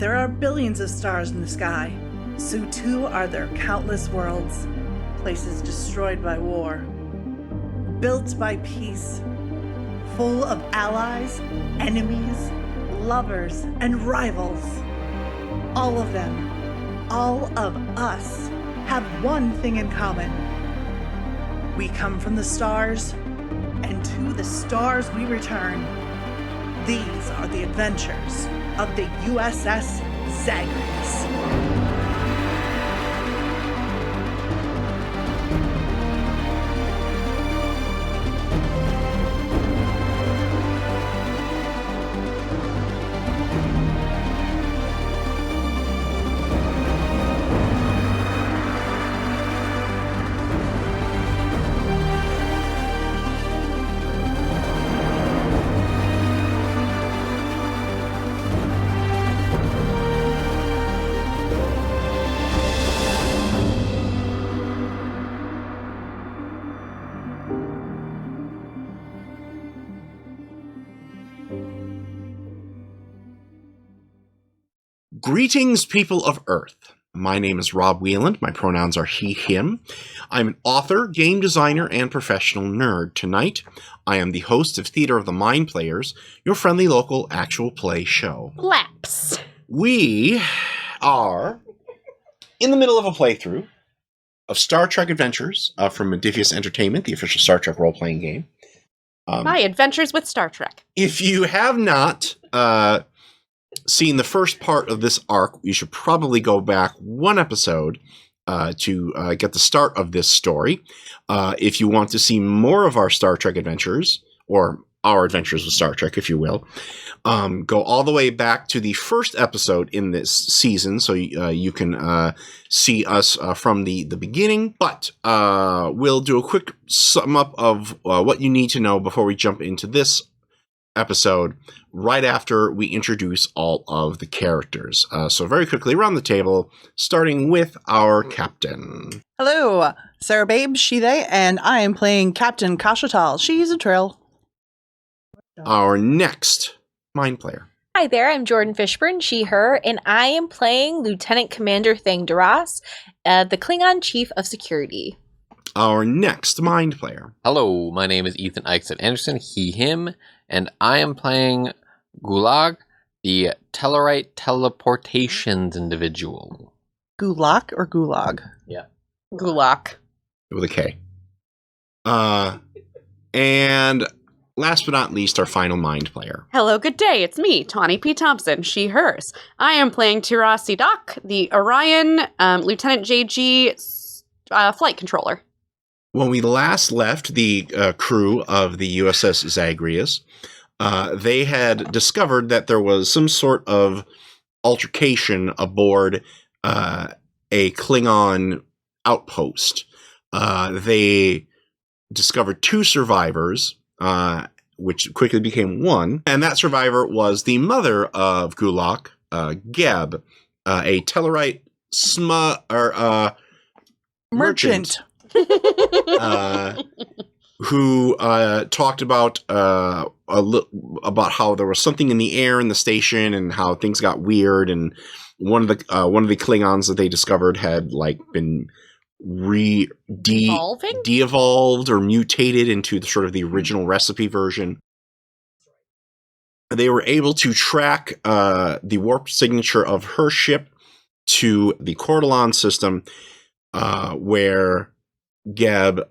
there are billions of stars in the sky, so too are there countless worlds, places destroyed by war, built by peace, full of allies, enemies, lovers, and rivals. All of them, all of us, have one thing in common. We come from the stars, and to the stars we return. These are the adventures of the USS Zagreus. Greetings, people of Earth. My name is Rob Wieland. My pronouns are he, him. I'm an author, game designer, and professional nerd. Tonight, I am the host of Theater of the Mind Players, your friendly local actual play show. Laps. We are in the middle of a playthrough of Star Trek Adventures from Modiphius Entertainment, the official Star Trek role-playing game. My adventures with Star Trek. If you have not seen the first part of this arc, you should probably go back one episode to get the start of this story. If you want to see more of our Star Trek adventures, or our adventures with Star Trek, if you will, go all the way back to the first episode in this season, so you can see us from the beginning. But we'll do a quick sum up of what you need to know before we jump into this episode, right after we introduce all of the characters. So very quickly, around the table, starting with our captain. Hello, Sarah Babe, she, they, and I am playing Captain Kashatal. She's a Trill. Our next mind player. Hi there, I'm Jordan Fishburne, she, her, and I am playing Lieutenant Commander Thang Duras, the Klingon Chief of Security. Our next mind player. Hello, my name is Ethan Eichstätt Anderson, he, him, and I am playing Gulag, the Tellurite teleportations individual. Gulak or Gulag? Yeah. Gulak. With a K. And last but not least, our final mind player. Hello, good day. It's me, Tawny P. Thompson, she, hers. I am playing Tirasi Dak, the Orion Lieutenant JG flight controller. When we last left the crew of the USS Zagreus, they had discovered that there was some sort of altercation aboard a Klingon outpost. They discovered two survivors, which quickly became one, and that survivor was the mother of Gulak, Geb, a Tellurite merchant. Who talked about about how there was something in the air in the station and how things got weird, and one of the Klingons that they discovered had been de-evolved or mutated into the original recipe version. They were able to track the warp signature of her ship to the Cortalon system, where Geb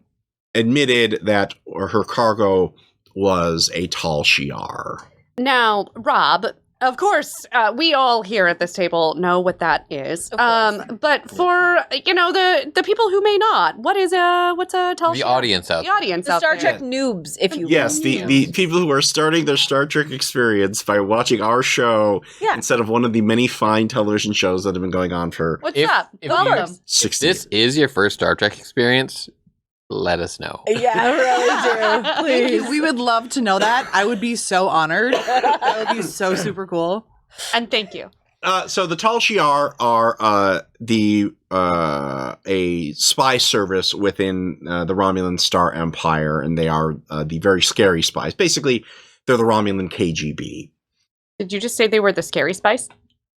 admitted that her cargo was a Tal Shiar. Now, Rob, of course, we all here at this table know what that is. But for, the people who may not, what's a Tal Shiar? The audience out there. The audience out Star there. Trek noobs, if you will. Yes, the people who are starting their Star Trek experience by watching our show instead of one of the many fine television shows that have been going on for What's up? Welcome. 60 This is your first Star Trek experience, let us know. Yeah, really do. Thank Please. you. We would love to know that. I would be so honored. That would be so super cool. And thank you. So the Tal Shiar are a spy service within the Romulan Star Empire, and they are the very scary spies. Basically, they're the Romulan KGB. Did you just say they were the scary spice?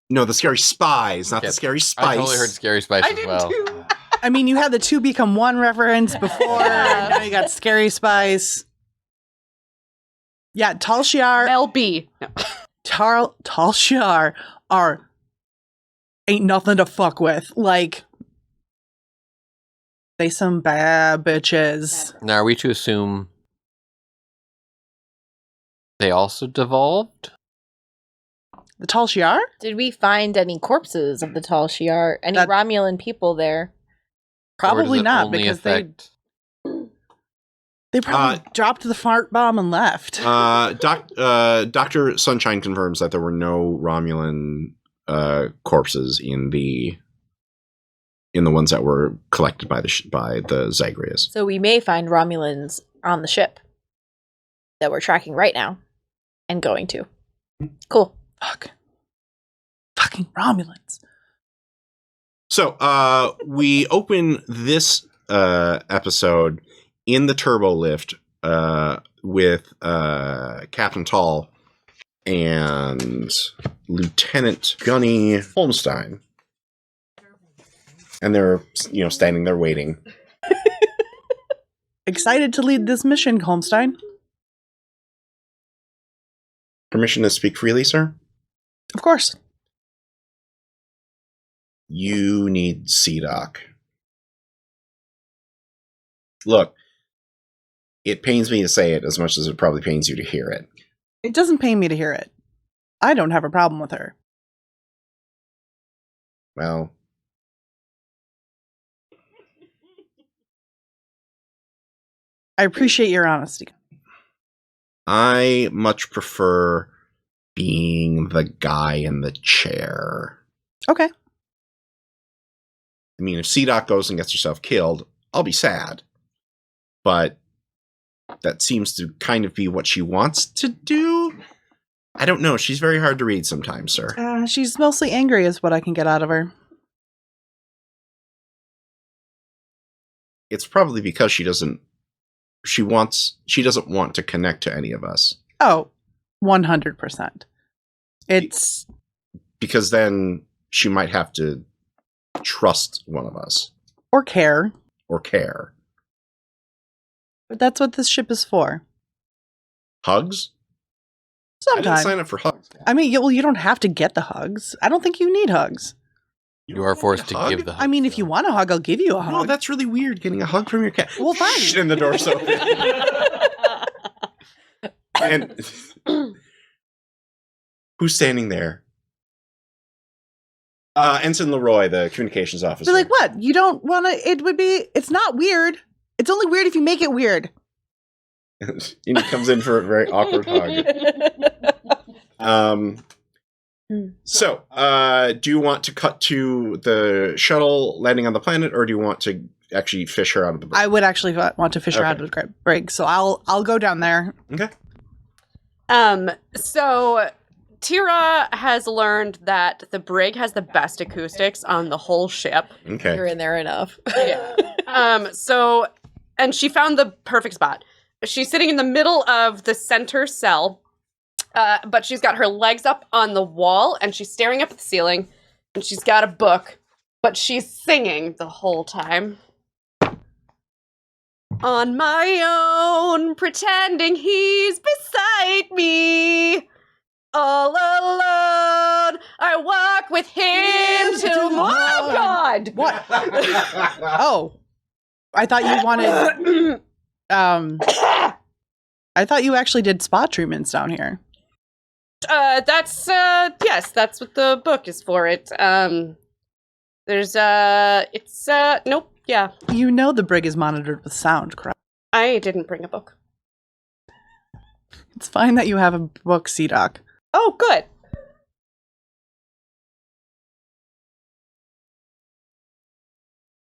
No, the scary spies, not the Yep. scary spice. I totally heard Scary Spice I as did well. too. I mean, you had the two become one reference before, and now you got Scary Spice. Yeah, Tal Shiar. Mel B. No. Tal Shiar are ain't nothing to fuck with. Like, they some bad bitches. Now, are we to assume they also devolved? The Tal Shiar? Did we find any corpses of the Tal Shiar? Any That- Romulan people there? Or does Probably it not, only because affect- they probably dropped the fart bomb and left. Dr. Sunshine confirms that there were no Romulan corpses in the ones that were collected by the Zagreus. So we may find Romulans on the ship that we're tracking right now and going to. Cool. Fuck. Fucking Romulans. So we open this episode in the turbo lift with Captain Tall and Lieutenant Gunny Holmstein. And they're, standing there waiting. Excited to lead this mission, Holmstein. Permission to speak freely, sir? Of course. You need CDOC. Look, it pains me to say it as much as it probably pains you to hear it. It doesn't pain me to hear it. I don't have a problem with her. Well, I appreciate your honesty. I much prefer being the guy in the chair. Okay. I mean, if CDOC goes and gets herself killed, I'll be sad. But that seems to kind of be what she wants to do. I don't know. She's very hard to read sometimes, sir. She's mostly angry is what I can get out of her. It's probably because she doesn't want to connect to any of us. Oh, 100%. It's... Because then she might have to trust one of us. Or care. Or care. But that's what this ship is for. Hugs? I didn't Sometimes. sign up for hugs. I mean, you don't have to get the hugs. I don't think you need hugs. You are forced to hug? give the hug. I mean, if you want a hug, I'll give you a hug. No, that's really weird, getting a hug from your cat. Well, fine. Shh, and the door's open. And who's standing there? Ensign Leroy, the communications officer. Be like, what? You don't want to... It's not weird. It's only weird if you make it weird. And he comes in for a very awkward hug. So, do you want to cut to the shuttle landing on the planet, or do you want to actually fish her out of the brig? I would actually want to fish her out of the brig, so I'll go down there. Okay. So Tira has learned that the brig has the best acoustics on the whole ship. Okay. You're in there enough. So, and she found the perfect spot. She's sitting in the middle of the center cell, but she's got her legs up on the wall, and she's staring up at the ceiling, and she's got a book, but she's singing the whole time. On my own, pretending he's beside me. All alone, I walk with him till... Oh, God! What? Oh. I thought you wanted... I thought you actually did spa treatments down here. Yes, that's what the book is for. Nope, yeah. You know the brig is monitored with sound, correct? I didn't bring a book. It's fine that you have a book, CDOC. Oh, good.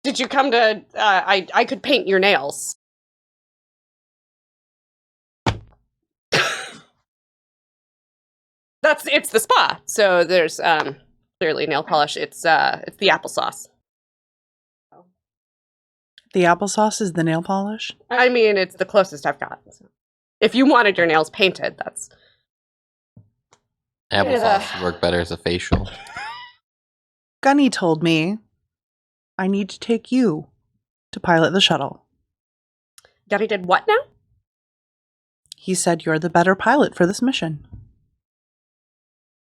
Did you come to, I could paint your nails. It's the spa. So there's, clearly nail polish. It's the applesauce. The applesauce is the nail polish? I mean, it's the closest I've got. So. If you wanted your nails painted, that's... Applesauce would work better as a facial. Gunny told me I need to take you to pilot the shuttle. Gunny did what now? He said you're the better pilot for this mission.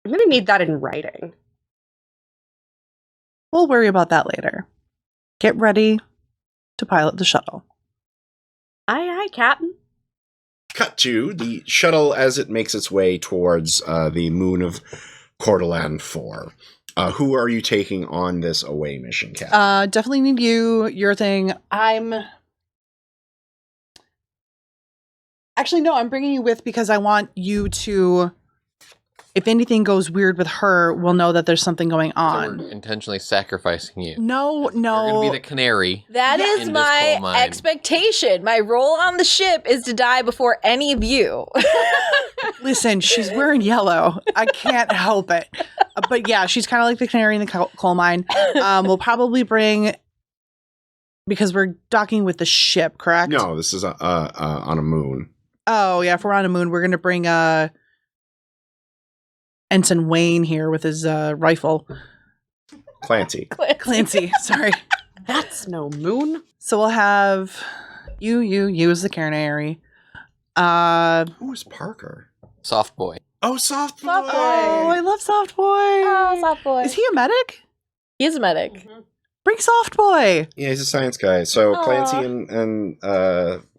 I'm going to need that in writing. We'll worry about that later. Get ready to pilot the shuttle. Aye, Captain. Cut to the shuttle as it makes its way towards the moon of Cordelan 4. Who are you taking on this away mission, Kat? Definitely need you. Your thing. Actually, no, I'm bringing you with because I want you to, if anything goes weird with her, we'll know that there's something going So on. we're intentionally sacrificing you. No. You're going to be the canary. That is in this coal my mine. expectation. My role on the ship is to die before any of you. Listen, she's wearing yellow. I can't help it. But yeah, she's kind of like the canary in the coal mine. We'll probably bring, because we're docking with the ship, correct? No, this is on a moon. Oh, yeah, if we're on a moon, we're going to bring Ensign Wayne here with his rifle. Clancy. Clancy, sorry. That's no moon. So we'll have you as the canary. Who is Parker? Soft boy. Oh, Soft Boy. Soft Boy. Oh, I love Soft Boy. Oh, soft boy. Is he a medic? He is a medic. Bring Soft Boy. Yeah, he's a science guy. So Aw. Clancy and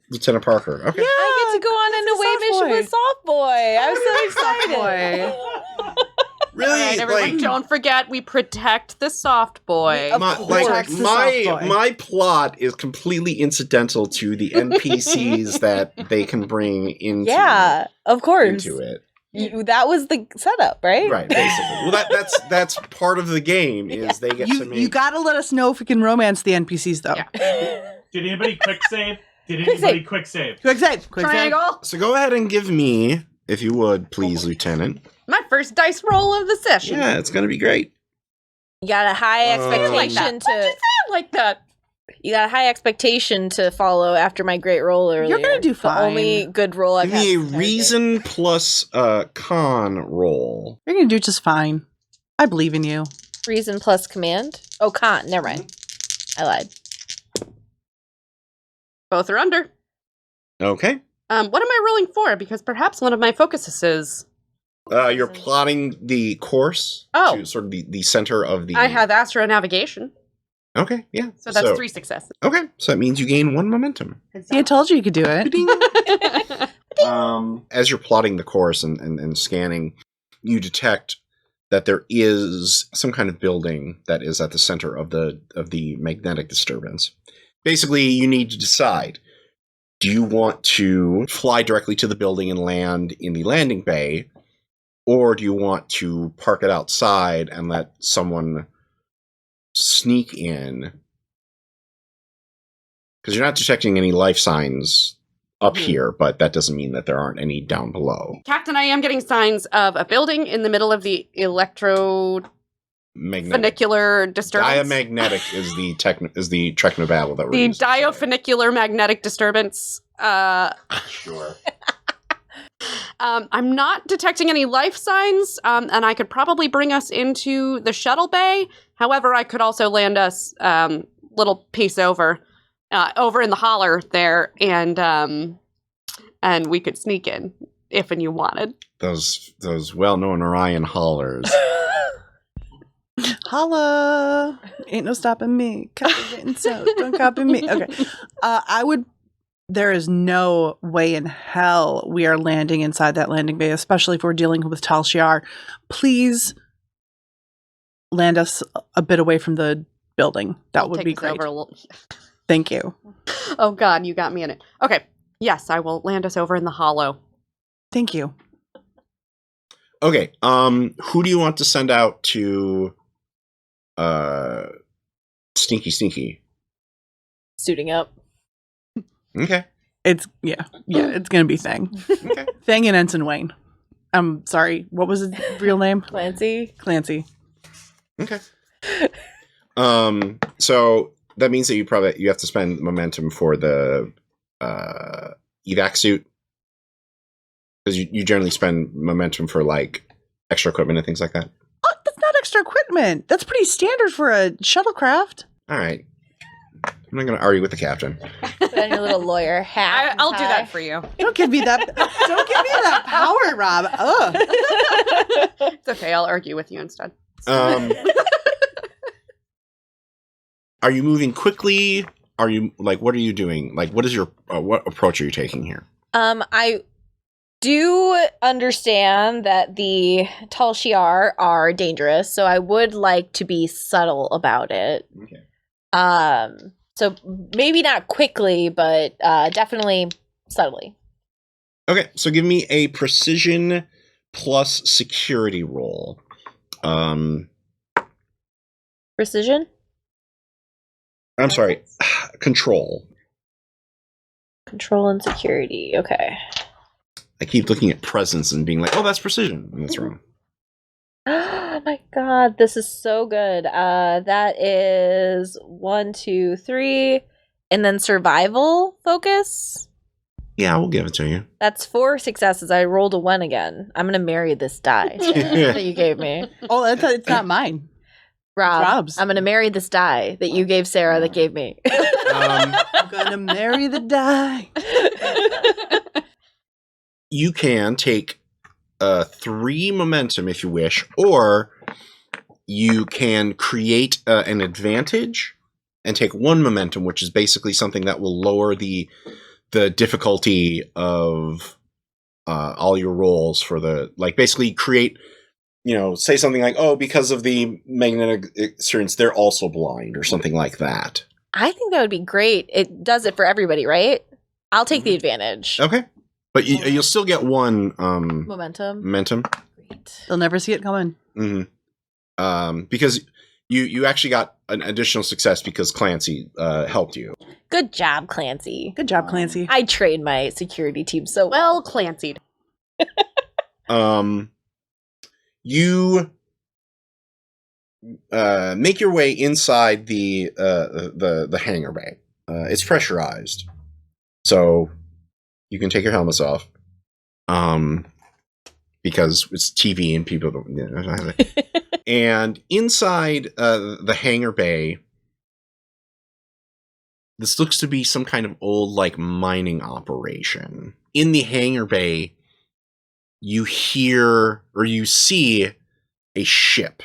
Lieutenant Parker. Okay. Yeah, I get to go on an away Soft mission Boy. with Soft Boy. I'm so Soft excited. Really? All right, everyone, don't forget, we protect the soft boy. Of my, course. Protects the soft boy. my plot is completely incidental to the NPCs that they can bring into Yeah, of course. into it. That was the setup, right? Right, basically. Well, that's part of the game is they get to You make. got to let us know if we can romance the NPCs, though. Yeah. Did anybody quick save? Quick save. Quick save. Triangle. So go ahead and give me, if you would, please, Lieutenant. My first dice roll of the session. Yeah, it's gonna be great. You got a high expectation Like that. You got a high expectation to follow after my great roll earlier. You're gonna do The fine. only good roll I've Give had. me a this entire reason plus con roll. You're going to do just fine. I believe in you. game. Reason plus command. Oh, con. Never mind. I lied. Both are under. Okay. What am I rolling for? Because perhaps one of my focuses is You're plotting the course Oh. to sort of the center of the. I have astro navigation, Okay, yeah. so that's 3 successes. Okay, so that means you gain 1 momentum. See, I told you you could do it. As you're plotting the course and scanning, you detect that there is some kind of building that is at the center of the magnetic disturbance. Basically, you need to decide: do you want to fly directly to the building and land in the landing bay, or do you want to park it outside and let someone sneak in? Because you're not detecting any life signs up here, but that doesn't mean that there aren't any down below. Captain, I am getting signs of a building in the middle of the Magnetic. electrofunicular disturbance. Diamagnetic is the technobabble that we're The using today. diofunicular magnetic disturbance. Sure. I'm not detecting any life signs, and I could probably bring us into the shuttle bay. However, I could also land us little piece over in the holler there, and we could sneak in if and you wanted. Those well-known Orion haulers. Holla! Ain't no stopping me. Copying so don't copy me. Okay. There is no way in hell we are landing inside that landing bay, especially if we're dealing with Tal Shiar. Please land us a bit away from the building. That would Take be us great. over a little- Thank you. Oh God, you got me in it. Okay. Yes, I will land us over in the hollow. Thank you. Okay. Who do you want to send out to Sneaky? Suiting up. Okay. It's it's gonna be Thang. Okay. Thang and Ensign Wayne. I'm sorry. What was his real name? Clancy. Clancy. Okay. So that means that you have to spend momentum for the evac suit, because you generally spend momentum for like extra equipment and things like that. Oh, that's not extra equipment. That's pretty standard for a shuttlecraft. All right. I'm not going to argue with the captain. Put on your little lawyer hat. I'll do that for you. Don't give me that. Don't give me that power, Rob. Ugh. It's okay. I'll argue with you instead. Are you moving quickly? Are you what are you doing? Like, what is your what approach are you taking here? I do understand that the Tal Shiar are dangerous, so I would like to be subtle about it. Okay. So maybe not quickly, but definitely subtly. Okay, so give me a precision plus security roll. Precision? I'm sorry, control. Control and security. Okay. I keep looking at presence and being like, oh, that's precision. And that's wrong. Oh my god, this is so good. That is 1, 2, 3, and then survival focus. Yeah, we'll give it to you. That's 4 successes. I rolled a 1 again. I'm gonna marry this die that you gave me. Oh, it's not mine. Rob, Rob's. I'm gonna marry this die that you gave Sarah that gave me. I'm gonna marry the die. You can take 3 momentum if you wish, or you can create an advantage and take 1 momentum, which is basically something that will lower the difficulty of all your rolls for the, basically create, say something like, oh, because of the magnetic experience, they're also blind, or something like that. I think that would be great. It does it for everybody, right? I'll take the advantage. Okay. But you'll still get 1 Momentum. Great. They'll never see it coming. Mm-hmm. Because you actually got an additional success because Clancy helped you. Good job, Clancy. Good job, Clancy. I trained my security team so well. Well, Clancy. You make your way inside the hangar bay. It's pressurized, so you can take your helmets off. Because it's TV and people don't. And inside the hangar bay, this looks to be some kind of old mining operation. In the hangar bay, you hear or you see a ship.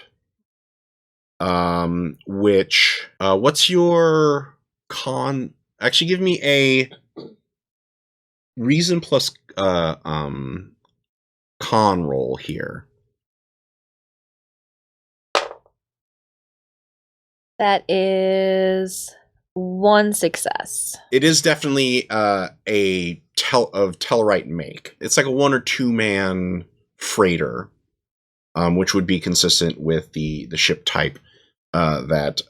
Which what's your con? Actually, give me a reason plus con roll here. That is 1 success. It is definitely a Tellurite make. It's like a 1 or 2 man freighter, which would be consistent with the ship type that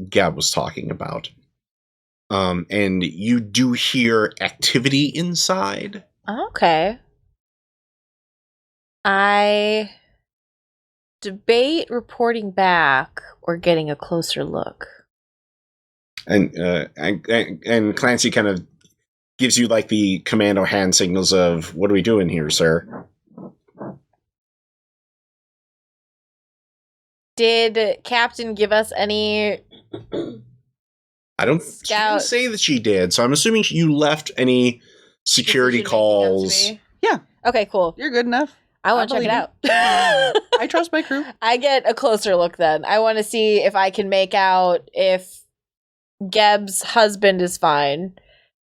Gab was talking about. And you do hear activity inside. Okay. I debate reporting back or getting a closer look. And Clancy kind of gives you the commando hand signals of, what are we doing here, sir? Did Captain give us any... I don't she didn't say that she did, so I'm assuming you left any security calls. Yeah. Okay, cool. You're good enough. I want to check it out. I trust my crew. I get a closer look then. I want to see if I can make out if Geb's husband is fine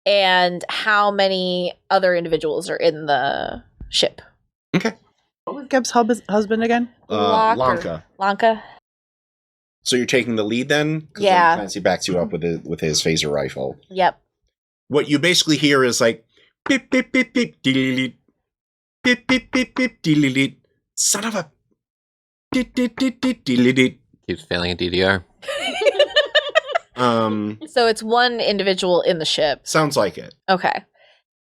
and how many other individuals are in the ship. Okay. What was Geb's husband again? Lanka. So you're taking the lead then? 'Cause Yeah. then Clancy backs you up with his phaser rifle. Yep. What you basically hear is beep, beep, beep, beep, dee beep, beep, beep, beep, dee son of a dee dee. Keeps failing at DDR. So it's 1 individual in the ship. Sounds like it. Okay.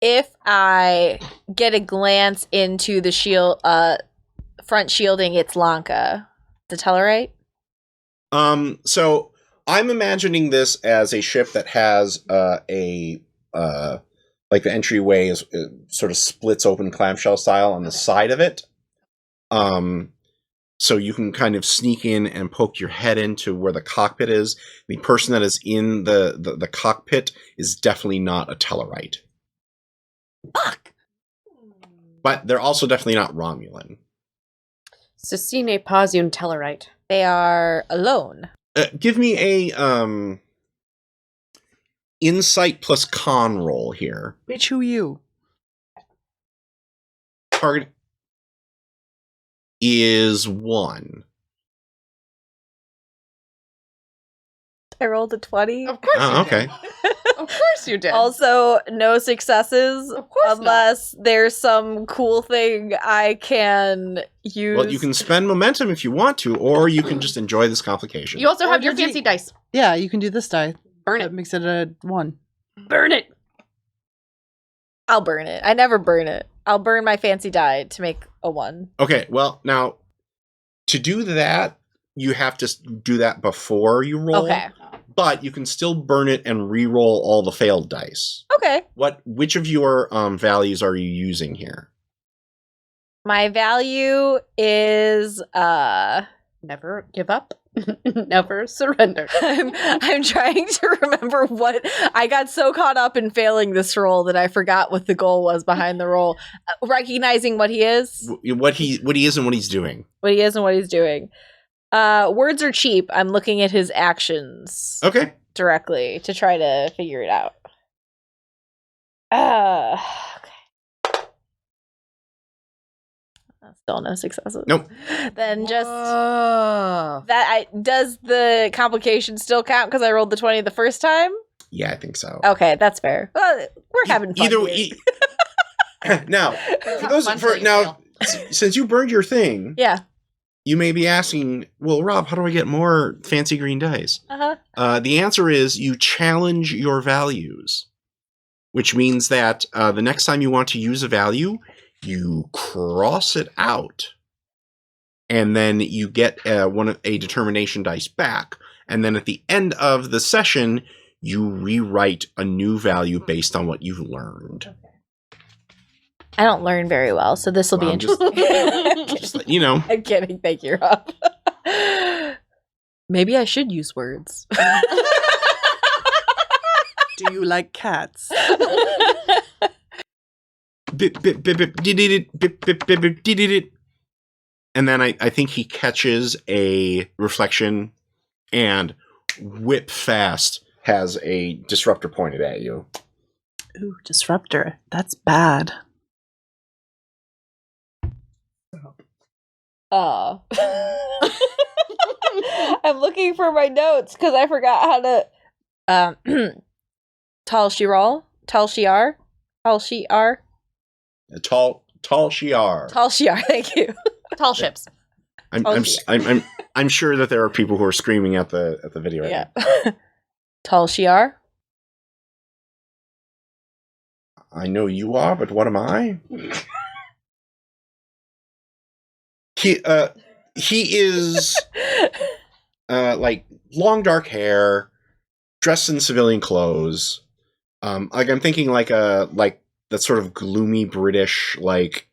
If I get a glance into the shield, front shielding, it's Lanka. The Tellurite? So I'm imagining this as a ship that has the entryway is sort of splits open clamshell style on the side of it. So so you can kind of sneak in and poke your head into where the cockpit is. The person that is in the cockpit is definitely not a Tellurite. Fuck. But they're also definitely not Romulan. Cecine Paziun Tellurite. They are alone. Give me a insight plus con roll here. Bitch, who you? Target is 1. I rolled a 20. Of course you Okay. did. Of course you did. Also, no successes Of course not. unless there's some cool thing I can use. Well, you can spend momentum if you want to, or you can just enjoy this complication. You also Or have your did you- fancy dice. Yeah, you can do this die. Burn That it. makes it a 1. Burn it. I'll burn it. I never burn it. I'll burn my fancy die to make a 1. Okay, well, now, to do that, you have to do that before you roll. Okay. But you can still burn it and re-roll all the failed dice. Okay. Which of your values are you using here? My value is Never give up. Never surrender. I'm trying to remember what I got so caught up in failing this roll that I forgot what the goal was behind the roll. Recognizing what he is, What he is and what he's doing. what he is and what he's doing. Words are cheap. I'm looking at his actions Okay. directly to try to figure it out. Okay. Still no successes. Nope. Then just Whoa. does the complication still count because I rolled the 20 the first time? Yeah, I think so. Okay, that's fair. Well, we're having fun. Either here. now, for those Fun for till you now, fail. since you burned your thing, Yeah. you may be asking, well, Rob, how do I get more fancy green dice? Uh-huh. The answer is you challenge your values, which means that the next time you want to use a value, you cross it out, and then you get a determination dice back, and then at the end of the session, you rewrite a new value based on what you've learned. I don't learn very well, so this will be Well, I'm just- interesting. Just let you know. I'm kidding. Thank you, Rob. Maybe I should use words. Do you like cats? Bip, bip, bip, bip, did-did-it, bip, bip, bip, bip, did-did-it. And then I think he catches a reflection and whip fast has a disruptor pointed at you. Ooh, disruptor. That's bad. Oh. I'm looking for my notes because I forgot how to. Tal Shiar. A tall shiar. Tal Shiar. Thank you. Tall ships. I'm sure that there are people who are screaming at the video right Yeah. now. Tal Shiar. I know you are, but what am I? He is like long dark hair, dressed in civilian clothes. Like I'm thinking like that sort of gloomy British like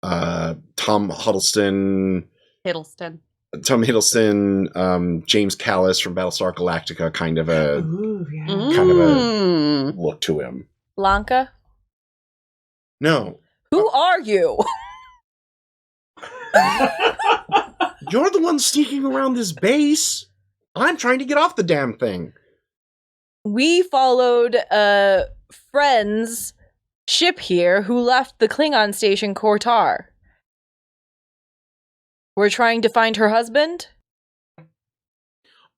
Tom Hiddleston, James Callis from Battlestar Galactica kind of a Ooh, yeah. kind of a look to him. Blanca. No, Who are you? you're the one sneaking around this base. I'm trying to get off the damn thing. We followed a friend's ship here who left the Klingon station Kortar. We're trying to find her husband.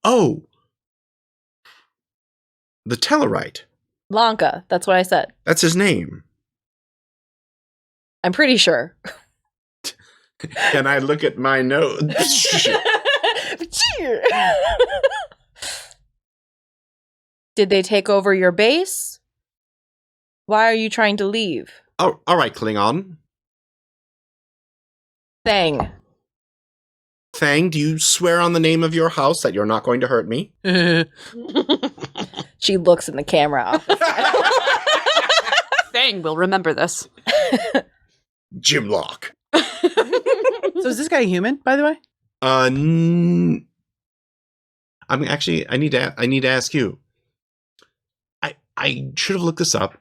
Oh, the Tellurite. Blanca. That's what I said. That's his name. I'm pretty sure. Can I look at my notes? Did they take over your base? Why are you trying to leave? Oh, all right, Klingon. Thing. Thang, do you swear on the name of your house that you're not going to hurt me? She looks in the camera. Thing will remember this. Jim Locke. So is this guy human, by the way? I'm actually. I need to ask you. I should have looked this up.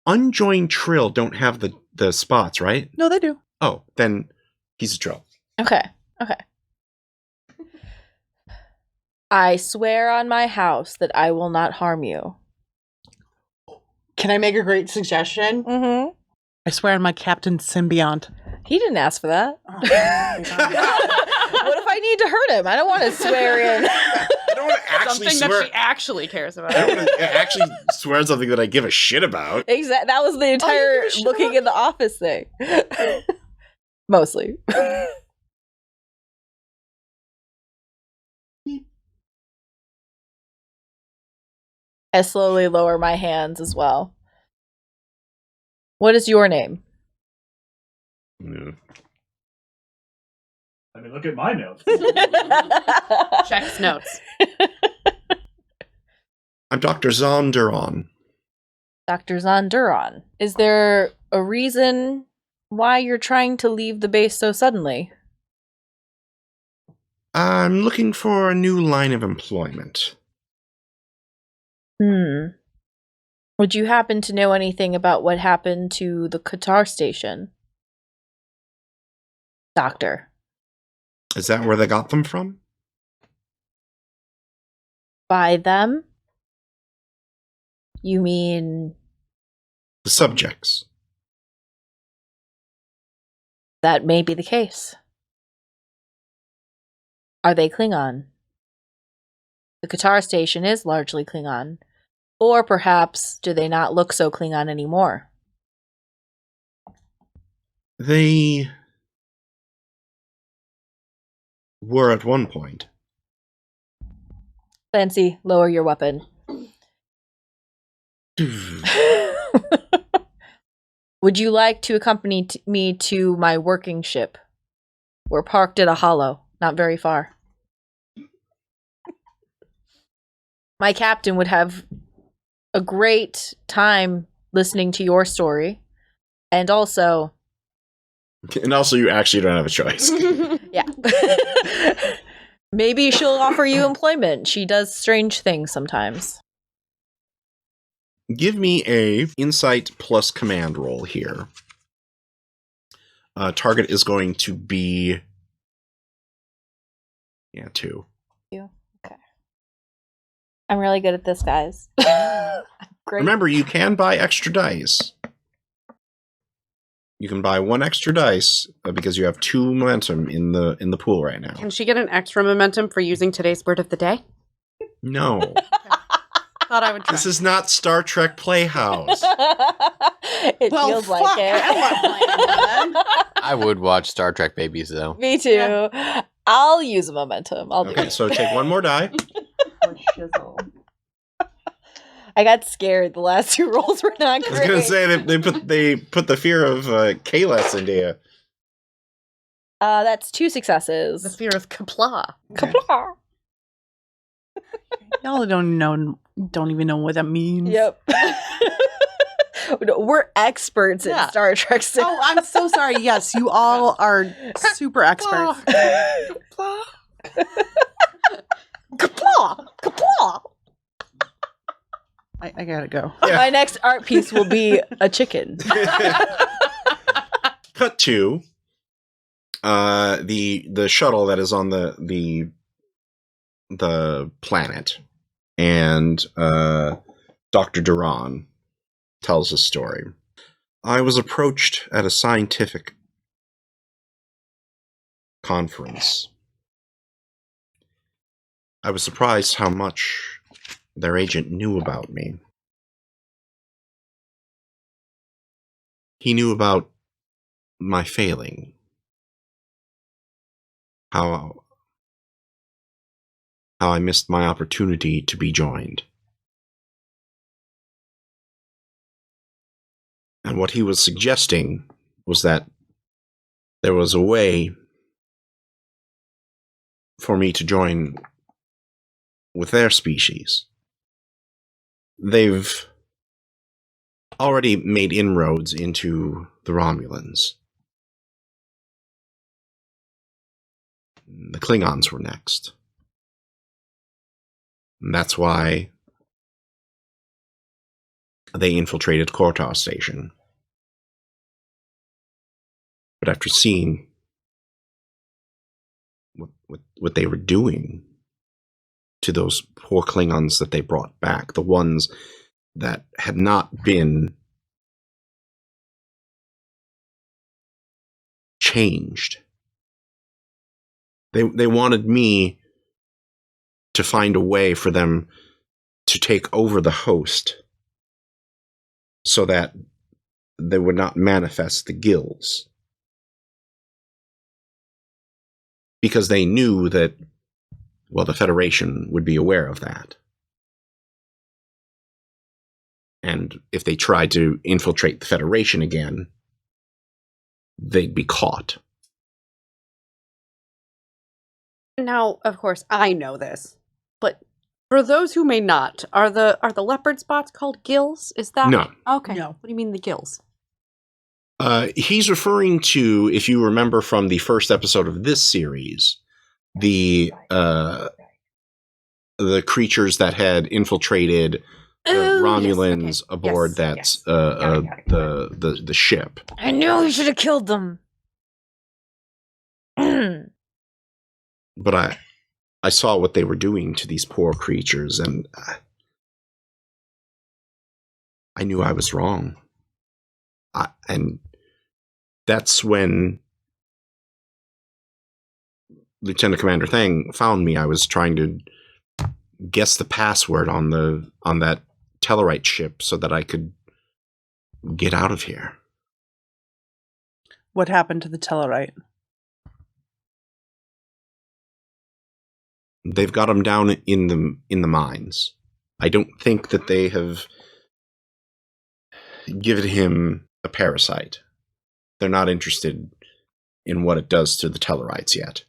Unjoined Trill don't have the spots, right? No, they do. Oh, then he's a Trill. Okay. I swear on my house that I will not harm you. Can I make a great suggestion? Mm-hmm. I swear on my Captain Symbiont. He didn't ask for that. Oh, What if I need to hurt him? I don't want to swear in. I don't want to actually Something swear. that she actually cares about. I don't want to actually swear on something that I give a shit about. Exactly. That was the entire give a shit looking about in the office thing. Mostly. I slowly lower my hands as well. What is your name? Yeah. I mean, look at my notes. Checks notes. I'm Dr. Zonderon. Dr. Zonderon. Is there a reason why you're trying to leave the base so suddenly? I'm looking for a new line of employment. Would you happen to know anything about what happened to the Kortar Station? Doctor. Is that where they got them from? By them? You mean The subjects. that may be the case? Are they Klingon? The Kortar Station is largely Klingon. Or perhaps do they not look so Klingon anymore? They were at one point. Clancy, lower your weapon. Would you like to accompany me to my working ship? We're parked at a hollow, not very far. My captain would have a great time listening to your story. And also, And also, you actually don't have a choice. yeah. Maybe she'll offer you employment. She does strange things sometimes. Give me a insight plus command roll here. Target is going to be 2. Okay. I'm really good at this, guys. Great. Remember, you can buy extra dice. You can buy 1 extra dice because you have 2 momentum in the pool right now. Can she get an extra momentum for using today's word of the day? No, Thought I would try. this is not Star Trek Playhouse. It feels like fuck, it. I want I would watch Star Trek Babies though. Me too. Yeah. I'll use a momentum. I'll do Okay, it. so take 1 more die. I got scared. The last 2 rolls were not I was great. gonna say that they put the fear of Kalis into you. That's 2 successes. The fear of Kapla. Kapla. Y'all don't even know what that means. Yep. We're experts Yeah. at Star Trek. Oh, I'm so sorry. Yes, you all are super experts. Kapla! Kapla! I gotta go. Yeah. My next art piece will be a chicken. Cut to the shuttle that is on the planet, and Dr. Duran tells his story. I was approached at a scientific conference. I was surprised how much their agent knew about me. He knew about my failing. How I missed my opportunity to be joined. And what he was suggesting was that there was a way for me to join with their species. They've already made inroads into the Romulans. The Klingons were next. And that's why they infiltrated Kortar Station. But after seeing what they were doing to those poor Klingons that they brought back, the ones that had not been changed, they wanted me to find a way for them to take over the host so that they would not manifest the gills. Because they knew that, well, the Federation would be aware of that. And if they tried to infiltrate the Federation again, they'd be caught. Now, of course, I know this, but for those who may not, are the leopard spots called gills? Is that No. Okay. No. What do you mean the gills? He's referring to, if you remember from the first episode of this series, the creatures that had infiltrated the Romulans aboard the ship. I knew we should have killed them. But I saw what they were doing to these poor creatures, and I knew I was wrong. And that's when Lieutenant Commander Thang found me. I was trying to guess the password on that Tellurite ship so that I could get out of here. What happened to the Tellurite? They've got him down in the mines. I don't think that they have given him a parasite. They're not interested in what it does to the Tellurites yet.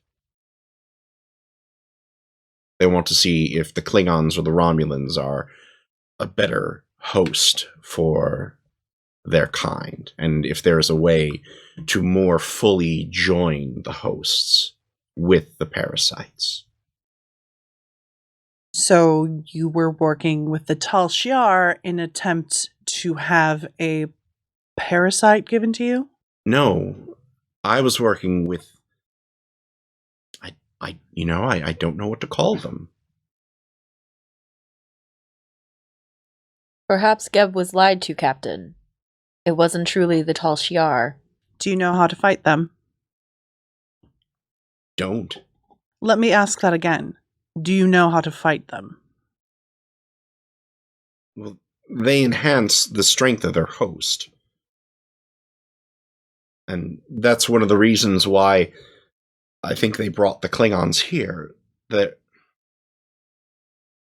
They want to see if the Klingons or the Romulans are a better host for their kind, and if there is a way to more fully join the hosts with the parasites. So you were working with the Tal Shiar in attempt to have a parasite given to you? No, I was working with. I don't know what to call them. Perhaps Geb was lied to, Captain. It wasn't truly the Tal Shiar. Do you know how to fight them? Don't. Let me ask that again. Do you know how to fight them? Well, they enhance the strength of their host. And that's one of the reasons why I think they brought the Klingons here. They're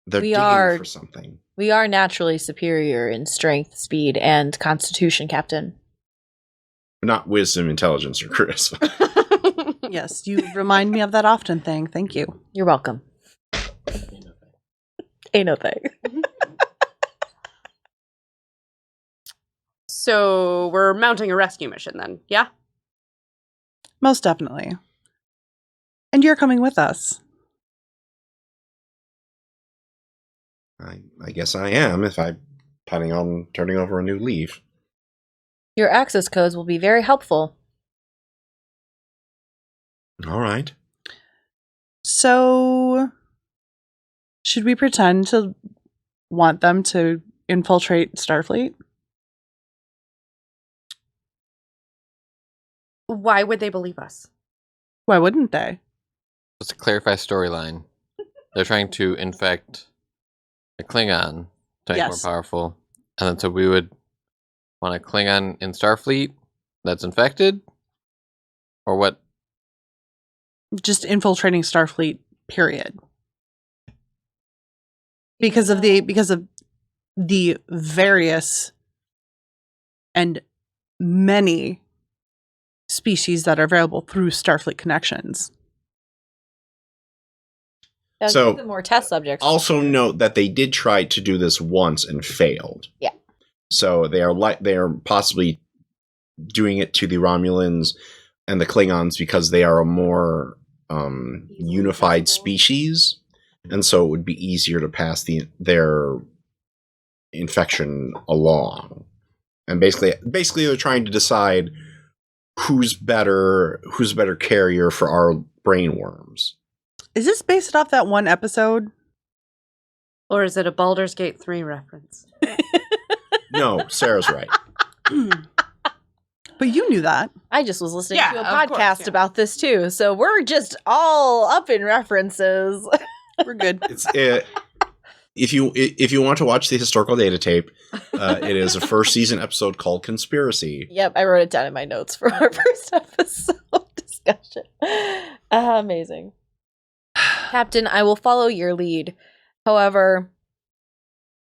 digging for something. We are naturally superior in strength, speed, and constitution, Captain. Not wisdom, intelligence, or charisma. Yes, you remind me of that often, Thang. Thank you. You're welcome. Ain't no thing. So we're mounting a rescue mission then, yeah? Most definitely. And you're coming with us. I guess I am, if I'm planning on turning over a new leaf. Your access codes will be very helpful. All right. So, should we pretend to want them to infiltrate Starfleet? Why would they believe us? Why wouldn't they? Just to clarify storyline, they're trying to infect a Klingon to make Yes. more powerful. And then so we would want a Klingon in Starfleet that's infected? Or what? Just infiltrating Starfleet, period. Because of the various and many species that are available through Starfleet connections. So, the more test subjects. Also note that they did try to do this once and failed. Yeah. So they are possibly doing it to the Romulans and the Klingons because they are a more unified species, and so it would be easier to pass their infection along. And basically they're trying to decide who's better carrier for our brainworms. Is this based off that one episode? Or is it a Baldur's Gate 3 reference? No, Sarah's right. But you knew that. I just was listening Yeah, to a of course, podcast yeah. about this too, so we're just all up in references. We're good. It's if you want to watch the historical data tape, it is a first season episode called Conspiracy. Yep, I wrote it down in my notes for our first episode discussion. Amazing. Captain, I will follow your lead. However,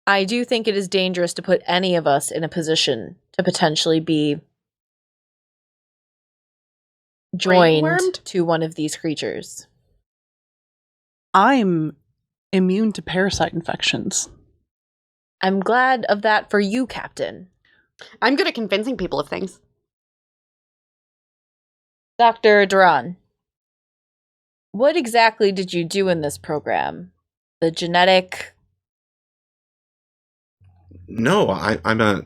I do think it is dangerous to put any of us in a position to potentially be joined Brainwormed? to one of these creatures. I'm immune to parasite infections. I'm glad of that for you, Captain. I'm good at convincing people of things. Dr. Duran, what exactly did you do in this program? The genetic... No, I'm a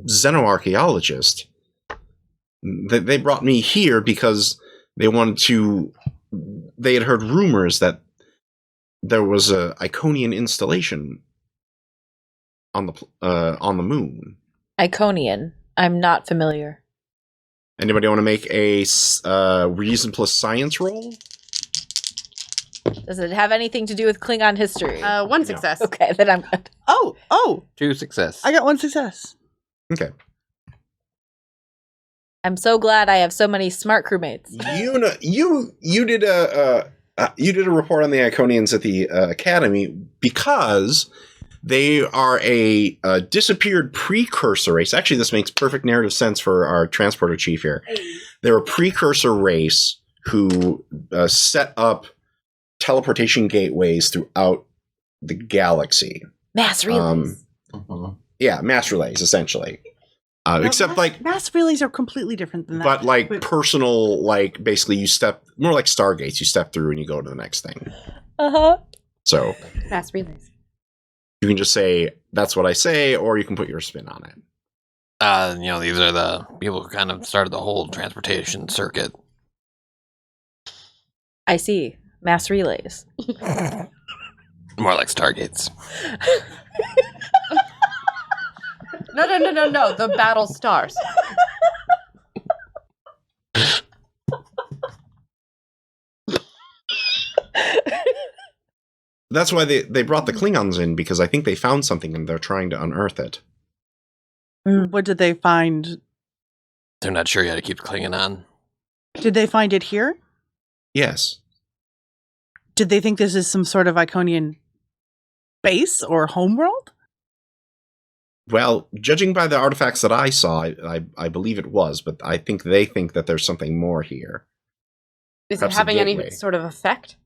xenoarchaeologist. They brought me here because they had heard rumors that there was a Iconian installation on the moon. Iconian. I'm not familiar. Anybody want to make a reason plus science roll? Does it have anything to do with Klingon history? One success. Okay, then I'm good. Oh, 2 success. I got one success. Okay. I'm so glad I have so many smart crewmates. You did a report on the Iconians at the Academy because they are a disappeared precursor race. Actually, this makes perfect narrative sense for our transporter chief here. They're a precursor race who set up teleportation gateways throughout the galaxy. Mass relays. Yeah, mass relays, essentially. Except mass relays are completely different than that. but personal, basically you step, more like Stargates, you step through and you go to the next thing. Uh-huh. So Mass relays. you can just say, that's what I say, or you can put your spin on it. These are the people who kind of started the whole transportation circuit. I see. Mass relays. More like Stargates. No. The battle stars. That's why they brought the Klingons in, because I think they found something and they're trying to unearth it. What did they find? They're not sure yet to keep clinging on. Did they find it here? Yes. Did they think this is some sort of Iconian base or homeworld? Well, judging by the artifacts that I saw, I believe it was, but I think they think that there's something more here. Is Perhaps it having a any gateway. sort of effect?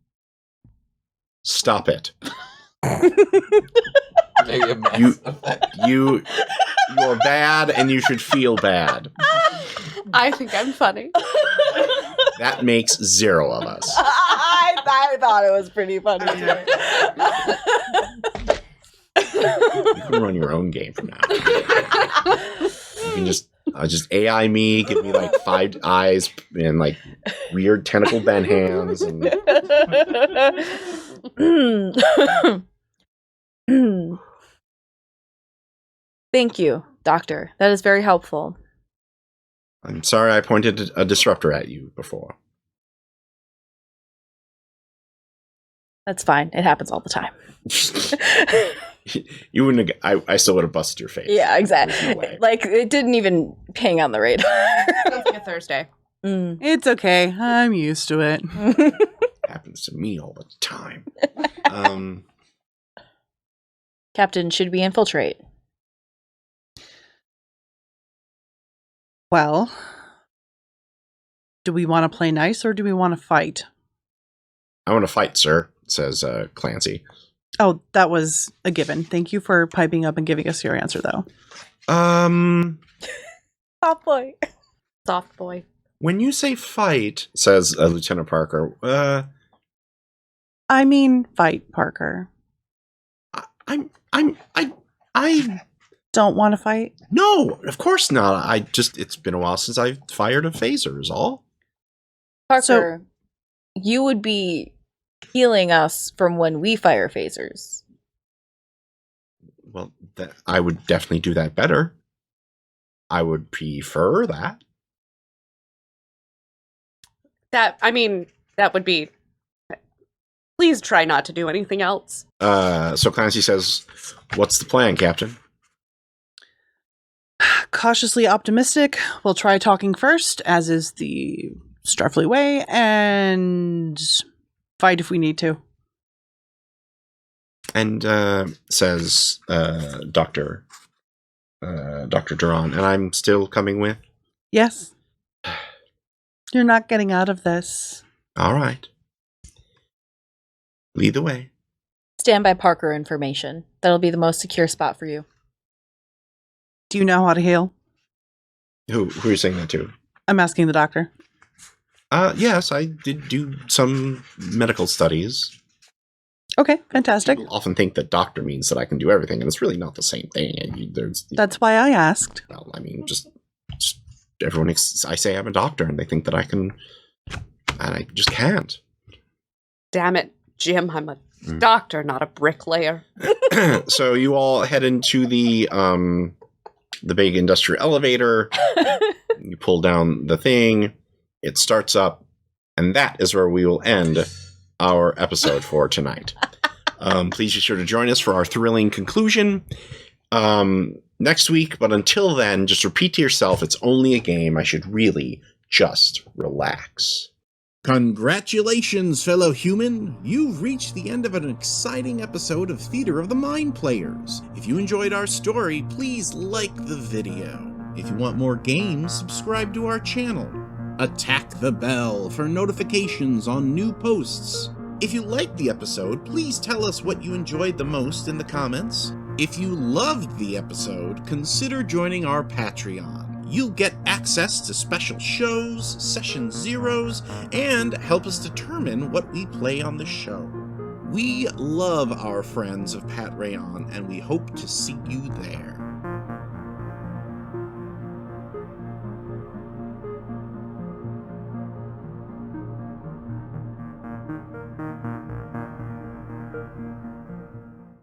Stop it. Maybe a mass You- effect. You're bad and you should feel bad. I think I'm funny. That makes 0 of us. I thought it was pretty funny. You can run your own game from now. You can just AI me, give me 5 eyes and weird tentacle bent hands. And Thank you, Doctor. That is very helpful. I'm sorry I pointed a disruptor at you before. That's fine. It happens all the time. You wouldn't have, I still would have busted your face. Yeah, There's no exactly. way. It didn't even hang on the radar. Sounds like a Thursday. It's okay. I'm used to it. Happens to me all the time. Captain, should we infiltrate? Well, do we want to play nice or do we want to fight? I want to fight, sir, says Clancy. Oh, that was a given. Thank you for piping up and giving us your answer, though. Soft boy. Soft boy. When you say fight, says Lieutenant Parker, I mean, fight, Parker. I Don't want to fight? no, of course not. It's been a while since I've fired a phaser is all. Parker, you would be healing us from when we fire phasers. Well, I would definitely do that better. I would prefer that. That would be. Please try not to do anything else. So Clancy says, "What's the plan, Captain?" Cautiously optimistic. We'll try talking first, as is the Starfleet way, and fight if we need to. And says Dr. Duran, and I'm still coming with? Yes. You're not getting out of this. All right. Lead the way. Stand by Parker information. That'll be the most secure spot for you. Do you know how to heal? Who are you saying that to? I'm asking the doctor. Yes, I did do some medical studies. Okay, fantastic. People often think that doctor means that I can do everything, and it's really not the same thing. That's why I asked. Well, I mean, just everyone. I say I'm a doctor, and they think that I can, and I just can't. Damn it, Jim! I'm a doctor, not a bricklayer. So you all head into the big industrial elevator. You pull down the thing. It starts up, and that is where we will end our episode for tonight. Please be sure to join us for our thrilling conclusion next week. But until then, just repeat to yourself, it's only a game. I should really just relax. Congratulations, fellow human! You've reached the end of an exciting episode of Theater of the Mind Players. If you enjoyed our story, please like the video. If you want more games, subscribe to our channel. Attack the bell for notifications on new posts. If you liked the episode, please tell us what you enjoyed the most in the comments. If you loved the episode, consider joining our Patreon. You'll get access to special shows, session zeros, and help us determine what we play on the show. We love our friends of Pat Rayon, and we hope to see you there.